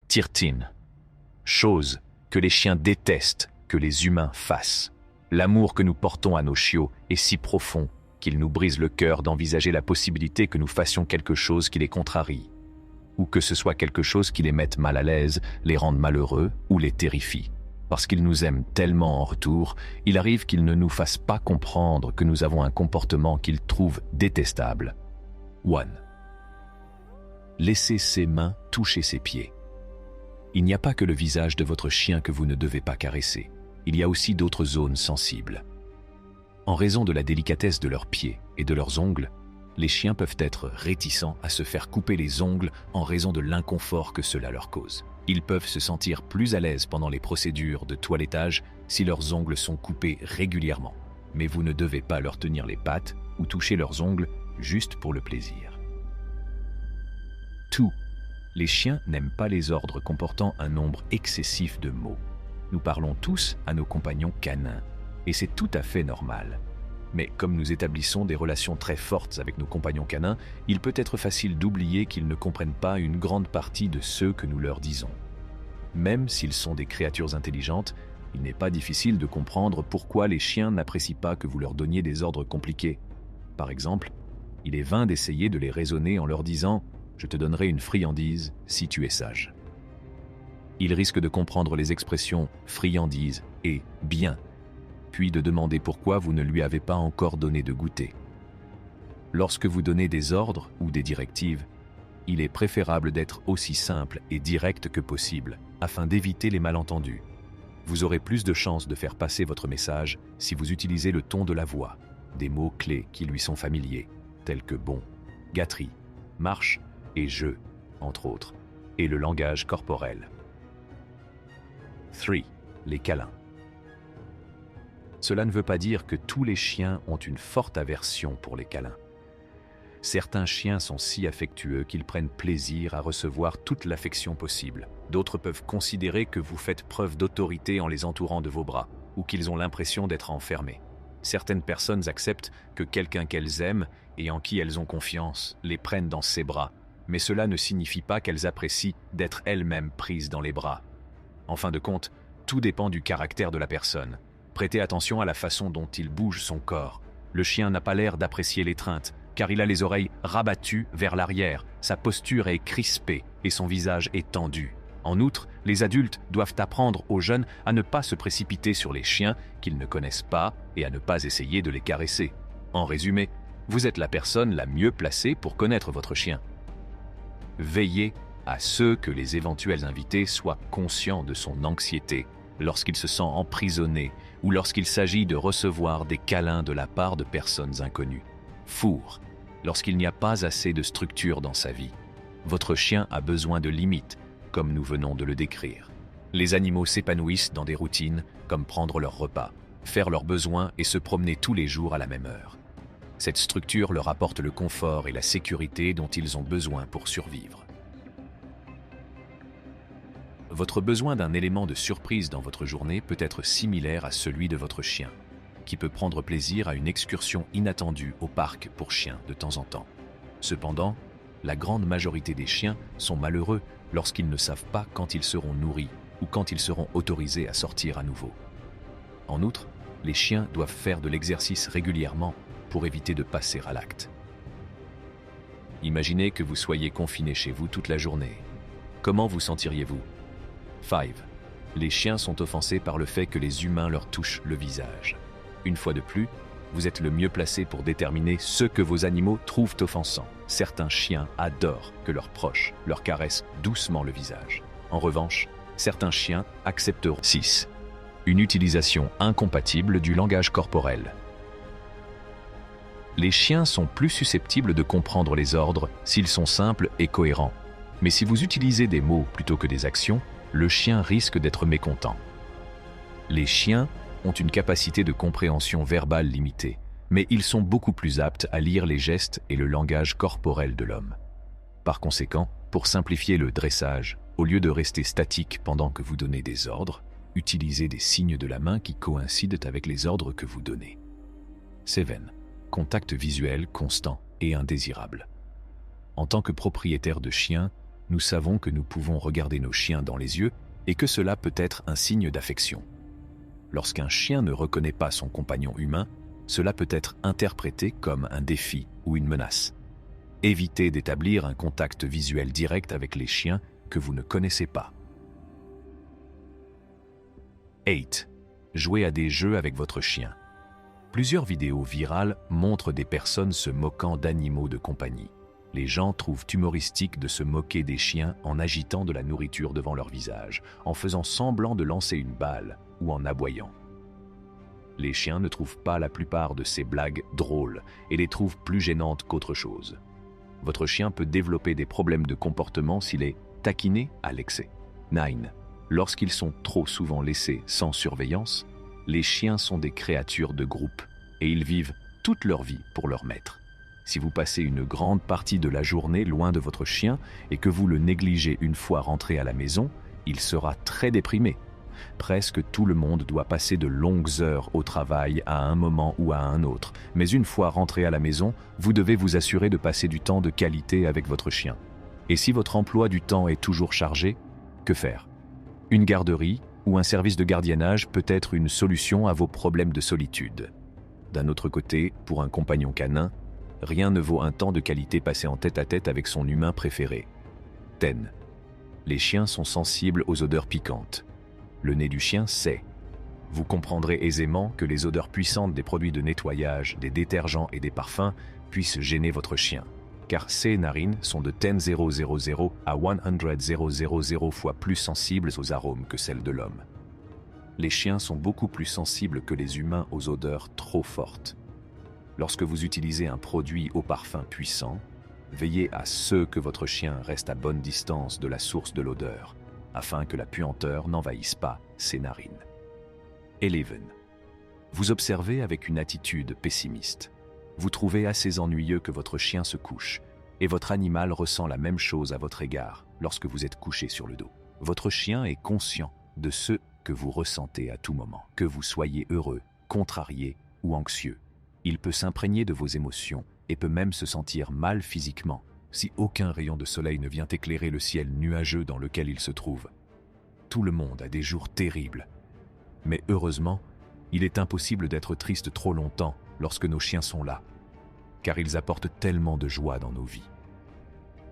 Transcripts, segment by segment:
Tirtin. Chose que les chiens détestent que les humains fassent. L'amour que nous portons à nos chiots est si profond qu'il nous brise le cœur d'envisager la possibilité que nous fassions quelque chose qui les contrarie, ou que ce soit quelque chose qui les mette mal à l'aise, les rende malheureux ou les terrifie. Parce qu'ils nous aiment tellement en retour, il arrive qu'ils ne nous fassent pas comprendre que nous avons un comportement qu'ils trouvent détestable. 1. Laissez ses mains toucher ses pieds. Il n'y a pas que le visage de votre chien que vous ne devez pas caresser. Il y a aussi d'autres zones sensibles. En raison de la délicatesse de leurs pieds et de leurs ongles, les chiens peuvent être réticents à se faire couper les ongles en raison de l'inconfort que cela leur cause. Ils peuvent se sentir plus à l'aise pendant les procédures de toilettage si leurs ongles sont coupés régulièrement. Mais vous ne devez pas leur tenir les pattes ou toucher leurs ongles juste pour le plaisir. 2. Les chiens n'aiment pas les ordres comportant un nombre excessif de mots. Nous parlons tous à nos compagnons canins, et c'est tout à fait normal. Mais comme nous établissons des relations très fortes avec nos compagnons canins, il peut être facile d'oublier qu'ils ne comprennent pas une grande partie de ce que nous leur disons. Même s'ils sont des créatures intelligentes, il n'est pas difficile de comprendre pourquoi les chiens n'apprécient pas que vous leur donniez des ordres compliqués. Par exemple, il est vain d'essayer de les raisonner en leur disant « Je te donnerai une friandise si tu es sage ». Ils risquent de comprendre les expressions « friandise » et « bien », puis de demander pourquoi vous ne lui avez pas encore donné de goûter. Lorsque vous donnez des ordres ou des directives, il est préférable d'être aussi simple et direct que possible, afin d'éviter les malentendus. Vous aurez plus de chances de faire passer votre message si vous utilisez le ton de la voix, des mots clés qui lui sont familiers, tels que bon, gâterie, marche et je, entre autres, et le langage corporel. 3. Les câlins. Cela ne veut pas dire que tous les chiens ont une forte aversion pour les câlins. Certains chiens sont si affectueux qu'ils prennent plaisir à recevoir toute l'affection possible. D'autres peuvent considérer que vous faites preuve d'autorité en les entourant de vos bras, ou qu'ils ont l'impression d'être enfermés. Certaines personnes acceptent que quelqu'un qu'elles aiment et en qui elles ont confiance les prenne dans ses bras, mais cela ne signifie pas qu'elles apprécient d'être elles-mêmes prises dans les bras. En fin de compte, tout dépend du caractère de la personne. Prêtez attention à la façon dont il bouge son corps. Le chien n'a pas l'air d'apprécier l'étreinte, car il a les oreilles rabattues vers l'arrière, sa posture est crispée et son visage est tendu. En outre, les adultes doivent apprendre aux jeunes à ne pas se précipiter sur les chiens qu'ils ne connaissent pas et à ne pas essayer de les caresser. En résumé, vous êtes la personne la mieux placée pour connaître votre chien. Veillez à ce que les éventuels invités soient conscients de son anxiété lorsqu'il se sent emprisonné ou lorsqu'il s'agit de recevoir des câlins de la part de personnes inconnues. Four, lorsqu'il n'y a pas assez de structure dans sa vie. Votre chien a besoin de limites, comme nous venons de le décrire. Les animaux s'épanouissent dans des routines, comme prendre leur repas, faire leurs besoins et se promener tous les jours à la même heure. Cette structure leur apporte le confort et la sécurité dont ils ont besoin pour survivre. Votre besoin d'un élément de surprise dans votre journée peut être similaire à celui de votre chien, qui peut prendre plaisir à une excursion inattendue au parc pour chiens de temps en temps. Cependant, la grande majorité des chiens sont malheureux lorsqu'ils ne savent pas quand ils seront nourris ou quand ils seront autorisés à sortir à nouveau. En outre, les chiens doivent faire de l'exercice régulièrement pour éviter de passer à l'acte. Imaginez que vous soyez confiné chez vous toute la journée. Comment vous sentiriez-vous ? 5. Les chiens sont offensés par le fait que les humains leur touchent le visage. Une fois de plus, vous êtes le mieux placé pour déterminer ce que vos animaux trouvent offensant. Certains chiens adorent que leurs proches leur caressent doucement le visage. En revanche, certains chiens accepteront. 6. Une utilisation incompatible du langage corporel. Les chiens sont plus susceptibles de comprendre les ordres s'ils sont simples et cohérents. Mais si vous utilisez des mots plutôt que des actions, le chien risque d'être mécontent. Les chiens ont une capacité de compréhension verbale limitée, mais ils sont beaucoup plus aptes à lire les gestes et le langage corporel de l'homme. Par conséquent, pour simplifier le dressage, au lieu de rester statique pendant que vous donnez des ordres, utilisez des signes de la main qui coïncident avec les ordres que vous donnez. 7. Contact visuel constant et indésirable. En tant que propriétaire de chien, Nous savons que nous pouvons regarder nos chiens dans les yeux et que cela peut être un signe d'affection. Lorsqu'un chien ne reconnaît pas son compagnon humain, cela peut être interprété comme un défi ou une menace. Évitez d'établir un contact visuel direct avec les chiens que vous ne connaissez pas. 8. Jouez à des jeux avec votre chien. Plusieurs vidéos virales montrent des personnes se moquant d'animaux de compagnie. Les gens trouvent humoristique de se moquer des chiens en agitant de la nourriture devant leur visage, en faisant semblant de lancer une balle ou en aboyant. Les chiens ne trouvent pas la plupart de ces blagues drôles et les trouvent plus gênantes qu'autre chose. Votre chien peut développer des problèmes de comportement s'il est taquiné à l'excès. 9. Lorsqu'ils sont trop souvent laissés sans surveillance, les chiens sont des créatures de groupe et ils vivent toute leur vie pour leur maître. Si vous passez une grande partie de la journée loin de votre chien et que vous le négligez une fois rentré à la maison, il sera très déprimé. Presque tout le monde doit passer de longues heures au travail à un moment ou à un autre, mais une fois rentré à la maison, vous devez vous assurer de passer du temps de qualité avec votre chien. Et si votre emploi du temps est toujours chargé, que faire? Une garderie ou un service de gardiennage peut être une solution à vos problèmes de solitude. D'un autre côté, pour un compagnon canin, rien ne vaut un temps de qualité passé en tête-à-tête avec son humain préféré. 10. Les chiens sont sensibles aux odeurs piquantes. Le nez du chien sait. Vous comprendrez aisément que les odeurs puissantes des produits de nettoyage, des détergents et des parfums puissent gêner votre chien, car ces narines sont de 10 000 à 100 000 fois plus sensibles aux arômes que celles de l'homme. Les chiens sont beaucoup plus sensibles que les humains aux odeurs trop fortes. Lorsque vous utilisez un produit au parfum puissant, veillez à ce que votre chien reste à bonne distance de la source de l'odeur, afin que la puanteur n'envahisse pas ses narines. 11. Vous observez avec une attitude pessimiste. Vous trouvez assez ennuyeux que votre chien se couche, et votre animal ressent la même chose à votre égard lorsque vous êtes couché sur le dos. Votre chien est conscient de ce que vous ressentez à tout moment, que vous soyez heureux, contrarié ou anxieux. Il peut s'imprégner de vos émotions et peut même se sentir mal physiquement si aucun rayon de soleil ne vient éclairer le ciel nuageux dans lequel il se trouve. Tout le monde a des jours terribles. Mais heureusement, il est impossible d'être triste trop longtemps lorsque nos chiens sont là, car ils apportent tellement de joie dans nos vies.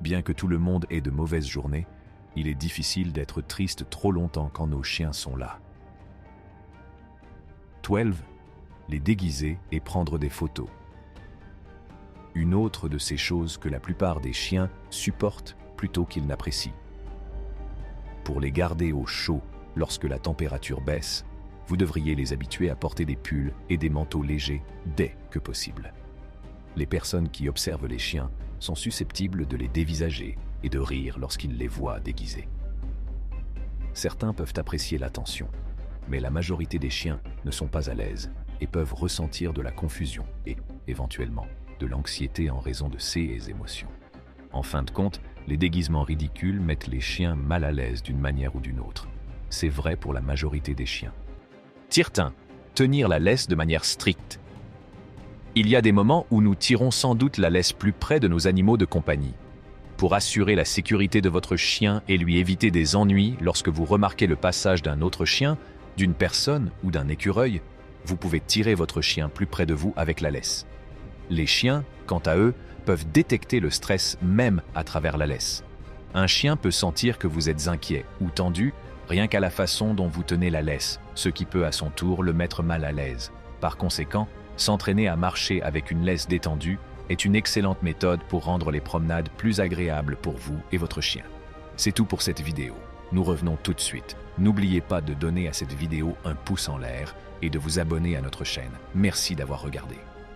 Bien que tout le monde ait de mauvaises journées, il est difficile d'être triste trop longtemps quand nos chiens sont là. 12. Les déguiser et prendre des photos. Une autre de ces choses que la plupart des chiens supportent plutôt qu'ils n'apprécient. Pour les garder au chaud lorsque la température baisse, vous devriez les habituer à porter des pulls et des manteaux légers dès que possible. Les personnes qui observent les chiens sont susceptibles de les dévisager et de rire lorsqu'ils les voient déguisés. Certains peuvent apprécier l'attention, mais la majorité des chiens ne sont pas à l'aise et peuvent ressentir de la confusion et, éventuellement, de l'anxiété en raison de ces émotions. En fin de compte, les déguisements ridicules mettent les chiens mal à l'aise d'une manière ou d'une autre. C'est vrai pour la majorité des chiens. Tire-tin, tenir la laisse de manière stricte. Il y a des moments où nous tirons sans doute la laisse plus près de nos animaux de compagnie. Pour assurer la sécurité de votre chien et lui éviter des ennuis lorsque vous remarquez le passage d'un autre chien, d'une personne ou d'un écureuil, vous pouvez tirer votre chien plus près de vous avec la laisse. Les chiens, quant à eux, peuvent détecter le stress même à travers la laisse. Un chien peut sentir que vous êtes inquiet ou tendu rien qu'à la façon dont vous tenez la laisse, ce qui peut à son tour le mettre mal à l'aise. Par conséquent, s'entraîner à marcher avec une laisse détendue est une excellente méthode pour rendre les promenades plus agréables pour vous et votre chien. C'est tout pour cette vidéo. Nous revenons tout de suite. N'oubliez pas de donner à cette vidéo un pouce en l'air et de vous abonner à notre chaîne. Merci d'avoir regardé.